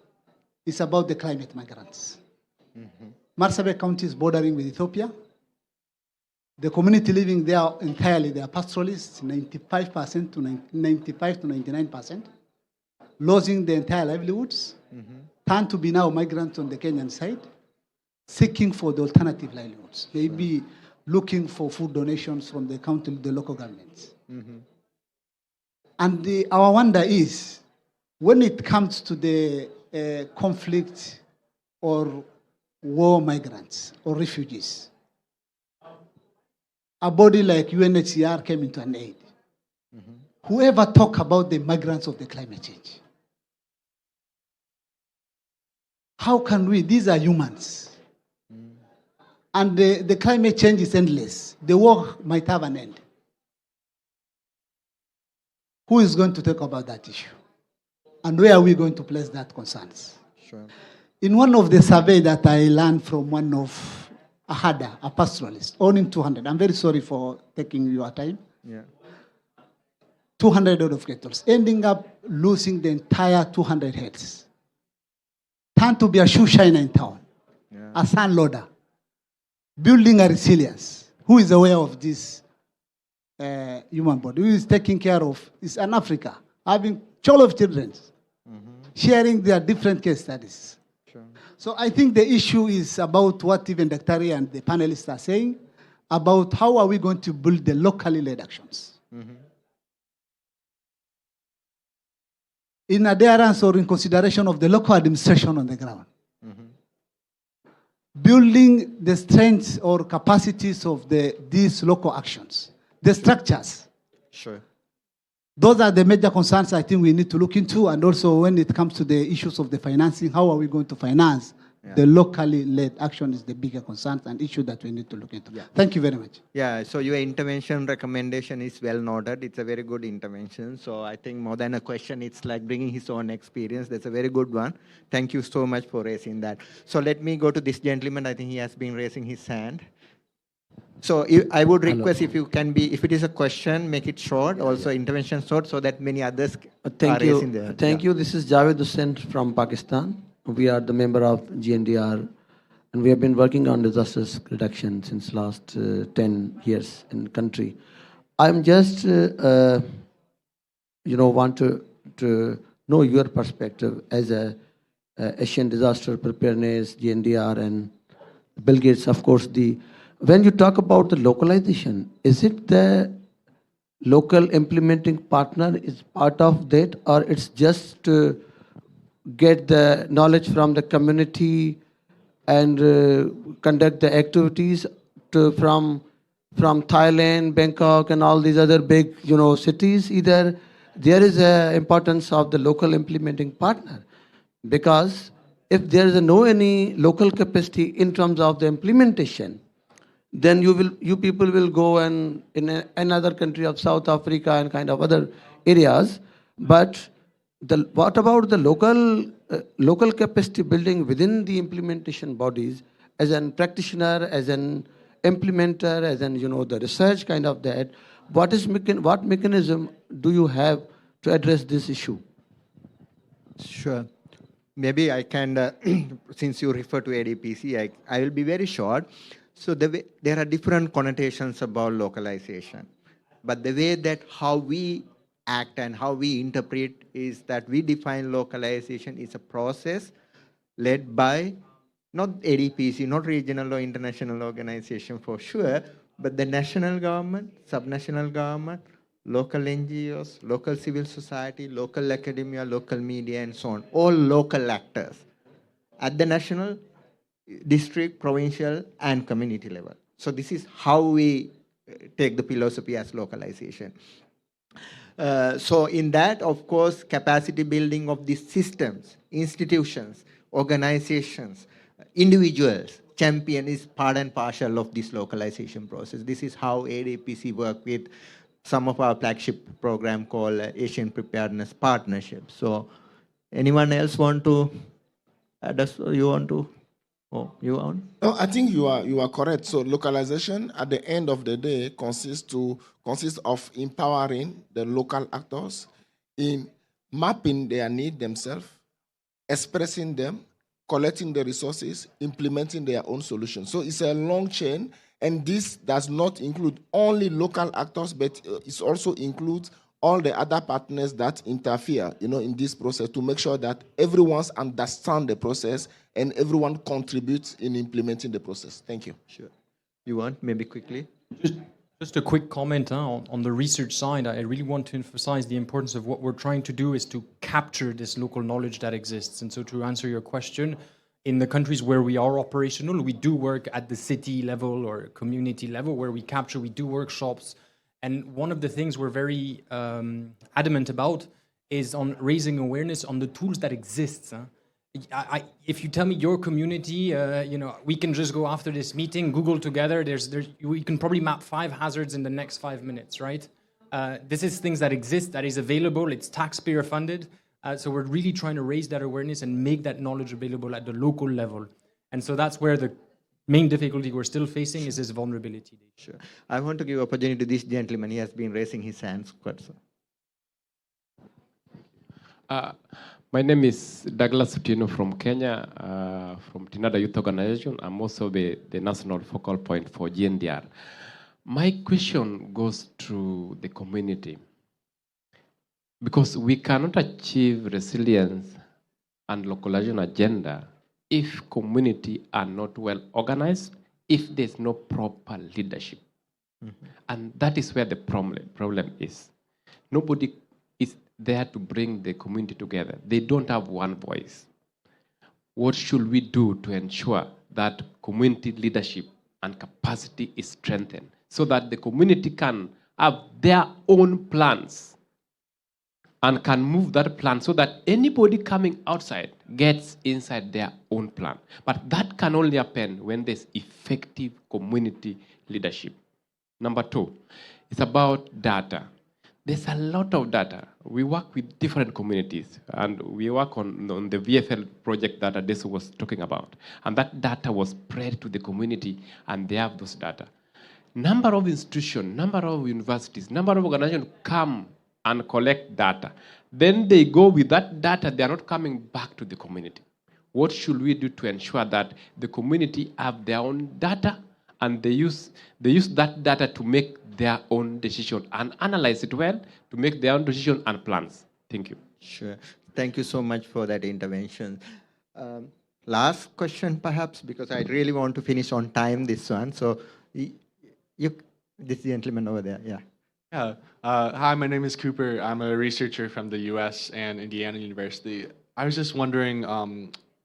is about the climate migrants. Marsabit County is bordering with Ethiopia. The community living there entirely, they are pastoralists, 95 to 99%, losing their entire livelihoods, turn to be now migrants on the Kenyan side, seeking for the alternative livelihoods, maybe looking for food donations from the county, the local governments. And our wonder is, when it comes to the conflict or war migrants or refugees, a body like UNHCR came into an aid. Whoever talk about the migrants of the climate change? How can we? These are humans. And the climate change is endless. The war might have an end. Who is going to talk about that issue? And where are we going to place that concerns? Sure. In one of the survey that I learned from one of a herder, a pastoralist, owning 200. I'm very sorry for taking your time. Yeah. 200 head of cattle, ending up losing the entire 200 heads. Turned to be a shoe shiner in town, a sun loader, building a resilience. Who is aware of this human body? Who is taking care of? Is an Africa, having choice of children, sharing their different case studies. Sure. So I think the issue is about what even Dr. and the panelists are saying, about how are we going to build the locally led actions. In adherence or in consideration of the local administration on the ground. Building the strengths or capacities of these local actions, the structures. Sure. Those are the major concerns I think we need to look into, and also when it comes to the issues of the financing, how are we going to finance the locally led action is the bigger concern and issue that we need to look into. Thank you very much. Yeah, so your intervention recommendation is well noted. It's a very good intervention. So I think more than a question, it's like bringing his own experience. That's a very good one. Thank you so much for raising that. So let me go to this gentleman. I think he has been raising his hand. So I would request if you can be, if it is a question, make it short, also intervention short, so that many others thank are you. raising their. Thank you. This is Javed Hussain from Pakistan. We are the member of GNDR And we have been working on disaster reduction since last 10 years in the country. I'm just, want to know your perspective as a Asian disaster preparedness, GNDR, and Bill Gates, of course. When you talk about the localization, is it the local implementing partner is part of that, or it's just to get the knowledge from the community and conduct the activities from Thailand, Bangkok, and all these other big cities? Either there is a importance of the local implementing partner, because if there is no any local capacity in terms of the implementation, then you people will go and in another country of South Africa and kind of other areas. But what about the local capacity building within the implementation bodies, as an practitioner, as an implementer, as an the research kind of that? What mechanism do you have to address this issue? Sure. Maybe I can, since you refer to ADPC, I will be very short. So there are different connotations about localization. But the way that how we act and how we interpret is that we define localization is a process led by not ADPC, not regional or international organization for sure, but the national government, subnational government, local NGOs, local civil society, local academia, local media, and so on, all local actors at the national, district, provincial, and community level. So this is how we take the philosophy as localization. So in that, of course, capacity building of these systems, institutions, organizations, individuals, champion is part and parcel of this localization process. This is how ADPC work with some of our flagship program called Asian Preparedness Partnership. So anyone else want to add us, or you want to? Oh, you want? No, I think you are correct. So localization at the end of the day consists of empowering the local actors in mapping their need themselves, expressing them, collecting the resources, implementing their own solutions. So it's a long chain, and this does not include only local actors, but it also includes all the other partners that interfere, in this process, to make sure that everyone understands the process and everyone contributes in implementing the process. Thank you. Sure. You want, maybe quickly? Just a quick comment on the research side. I really want to emphasize the importance of what we're trying to do is to capture this local knowledge that exists. And so to answer your question, in the countries where we are operational, we do work at the city level or community level where we capture, we do workshops. And one of the things we're very adamant about is on raising awareness on the tools that exist. If you tell me your community, we can just go after this meeting, Google together. We can probably map 5 hazards in the next 5 minutes, right? This is things that exist, that is available. It's taxpayer funded. So we're really trying to raise that awareness and make that knowledge available at the local level. And so that's where the main difficulty we're still facing is this vulnerability. Sure. I want to give opportunity to this gentleman. He has been raising his hands quite so. My name is Douglas Utino from Kenya, from Tinada Youth Organization. I'm also the national focal point for GNDR. My question goes to the community, because we cannot achieve resilience and localization agenda if community are not well organized, if there's no proper leadership. Mm-hmm. And that is where the problem is. Nobody is there to bring the community together. They don't have one voice. What should we do to ensure that community leadership and capacity is strengthened so that the community can have their own plans and can move that plan so that anybody coming outside gets inside their own plan? But that can only happen when there's effective community leadership. Number 2, it's about data. There's a lot of data. We work with different communities, and we work on the VFL project that Adesu was talking about. And that data was spread to the community, and they have those data. Number of institutions, number of universities, number of organizations come and collect data. Then they go with that data, they are not coming back to the community. what should we do to ensure that the community have their own data and they use that data to make their own decision and analyze it well to make their own decision and plans? Thank you. Sure. Thank you so much for that intervention. Last question, perhaps, because I really want to finish on time this one. So, this gentleman over there, yeah. Yeah. Hi, my name is Cooper. I'm a researcher from the US and Indiana University. I was just wondering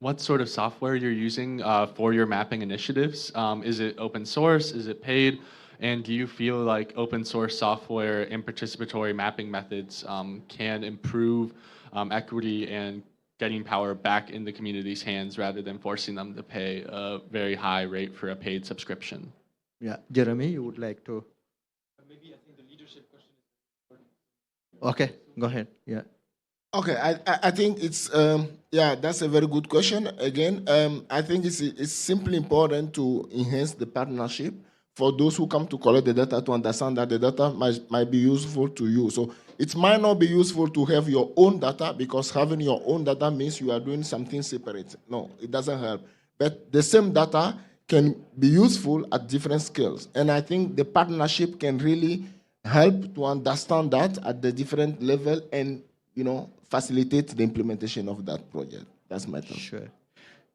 what sort of software you're using for your mapping initiatives. Is it open source? Is it paid? And do you feel like open source software and participatory mapping methods can improve equity and getting power back in the community's hands rather than forcing them to pay a very high rate for a paid subscription? Yeah, Jeremy, you would like to? Maybe I think the leadership question is important. Okay, go ahead. Yeah. Okay, I think it's yeah, that's a very good question. Again, I think it's simply important to enhance the partnership for those who come to collect the data to understand that the data might be useful to you. So it might not be useful to have your own data because having your own data means you are doing something separate. No, it doesn't help. But the same data can be useful at different scales. And I think the partnership can really help to understand that at the different level and, facilitate the implementation of that project. That's my thought. Sure.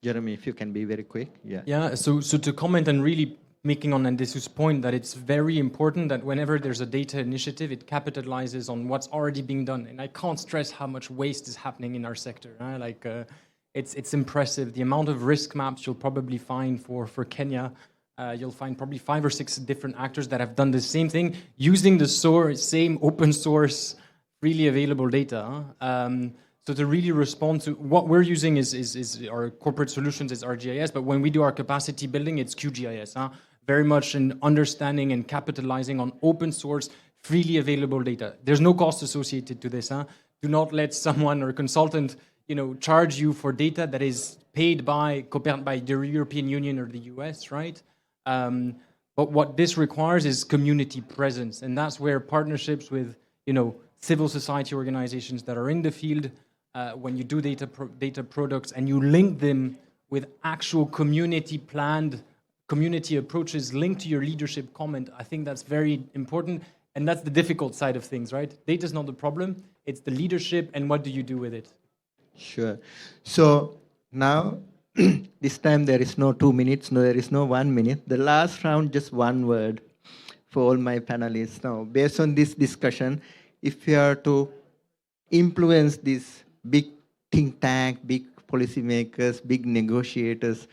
Jeremy, if you can be very quick. Yeah. Yeah, so to comment and really making on Andisu's point that it's very important that whenever there's a data initiative, it capitalizes on what's already being done. And I can't stress how much waste is happening in our sector. It's impressive. The amount of risk maps you'll probably find for Kenya, you'll find probably 5 or 6 different actors that have done the same thing using the same open source, freely available data. So to really respond to what we're using is our corporate solutions is RGIS, but when we do our capacity building, it's QGIS. Very much in understanding and capitalizing on open source, freely available data. There's no cost associated to this. Do not let someone or consultant, charge you for data that is paid by the European Union or the US, right? But what this requires is community presence, and that's where partnerships with, civil society organizations that are in the field, when you do data products and you link them with actual community approaches linked to your leadership comment, I think that's very important, and that's the difficult side of things, right? Data is not the problem, it's the leadership and what do you do with it. Sure. So now, this time there is no 2 minutes, no, there is no 1 minute. The last round, just one word for all my panelists. Now, based on this discussion, if you are to influence this big think tank, big policymakers, big negotiators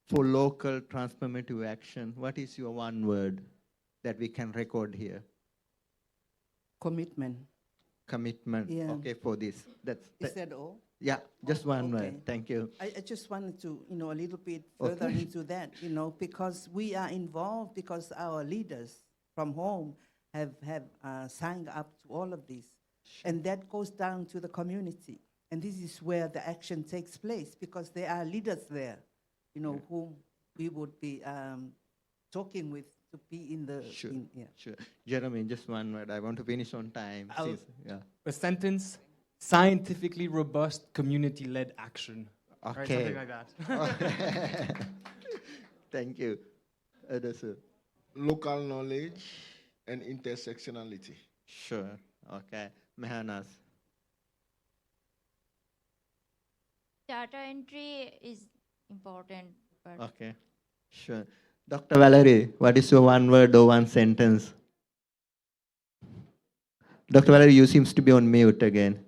for local transformative action, what is your one word that we can record here? Commitment. Commitment. Yeah. Okay, for this. Is that all? Yeah, just one okay. word. Thank you. I just wanted to, a little bit further into that, because we are involved because our leaders from home have signed up to all of this. Sure. And that goes down to the community. And this is where the action takes place because there are leaders there, whom we would be talking with to be in the... Sure, sure. Jeremy, just one word. I want to finish on time. A sentence, scientifically robust community-led action. Okay. Right, something like that. Thank you. Adesu. Local knowledge and intersectionality. Sure. Okay. Mehanas. Data entry is important. But Okay. Sure. Dr. Valerie, what is your one word or one sentence? Dr. Valerie, you seems to be on mute again.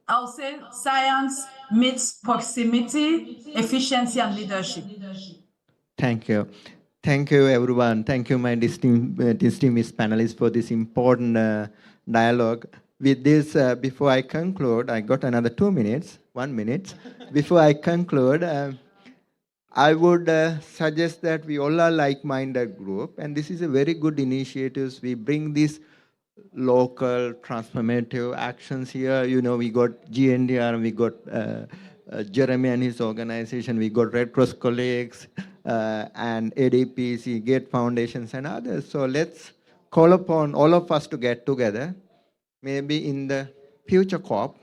I'll say science meets proximity, efficiency, and leadership. Thank you. Thank you, everyone. Thank you, my distinguished panelists, for this important dialogue. With this, before I conclude, I got another 2 minutes, 1 minute. Before I conclude, I would suggest that we all are like-minded group, and this is a very good initiative. We bring these local transformative actions here. We got GNDR, we got Jeremy and his organization, we got Red Cross colleagues, and ADPC, Gate Foundations, and others. So let's call upon all of us to get together. Maybe in the future COP,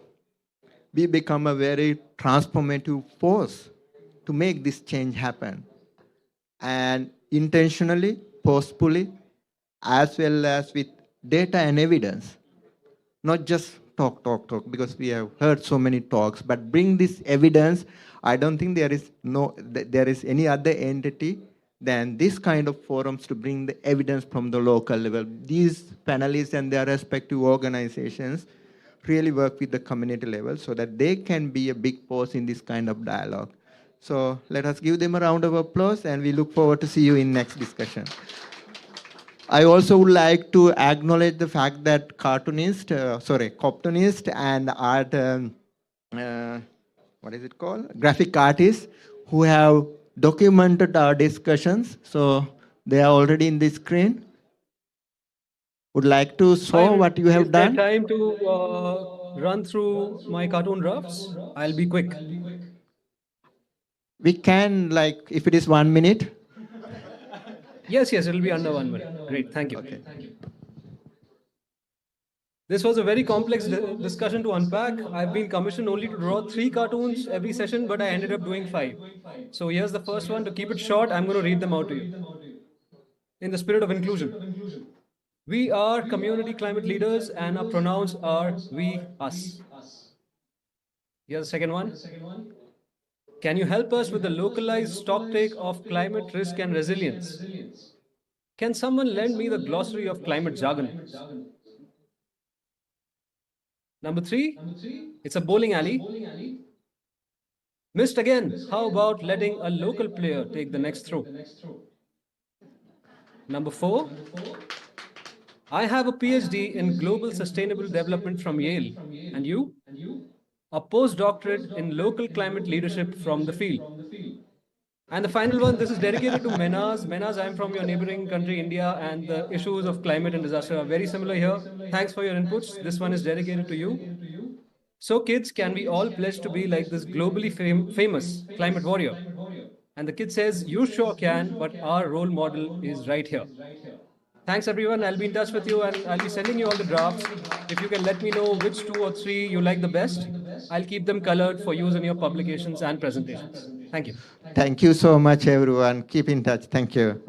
we become a very transformative force to make this change happen. And intentionally, forcefully, as well as with data and evidence, not just talk, because we have heard so many talks, but bring this evidence. I don't think there is any other entity than this kind of forums to bring the evidence from the local level. These panelists and their respective organizations really work with the community level so that they can be a big force in this kind of dialogue. So let us give them a round of applause, and we look forward to see you in next discussion. I also would like to acknowledge the fact that cartoonist and art, what is it called? Graphic artists who have documented our discussions. So they are already in the screen. Would like to show what you have Is there done? time to run through my cartoon drafts? I'll be quick. We can, like, if it is 1 minute. Yes, it'll be under 1 minute. Great, thank you. Okay. This was a very complex discussion to unpack. I've been commissioned only to draw 3 cartoons every session, but I ended up doing 5. So here's the first one. To keep it short, I'm going to read them out to you. In the spirit of inclusion. We are community climate leaders and our pronouns are we, us. Here's the second one. Can you help us with the localized stocktake of climate risk and resilience? Can someone lend me the glossary of climate jargon? Number 3, it's a bowling alley. Missed again. How about letting a local player take the next throw? Number 4, I have a PhD in global sustainable development from Yale. And you? A postdoctorate in local climate leadership from the field. And the final one, this is dedicated to Mehnaz. Mehnaz, I'm from your neighboring country, India, and the issues of climate and disaster are very similar here. Thanks for your inputs. This one is dedicated to you. So kids, can we all pledge to be like this globally famous climate warrior? And the kid says, you sure can, but our role model is right here. Thanks everyone. I'll be in touch with you and I'll be sending you all the drafts. If you can let me know which 2 or 3 you like the best, I'll keep them colored for use in your publications and presentations. Thank you. Thank you so much, everyone. Keep in touch. Thank you.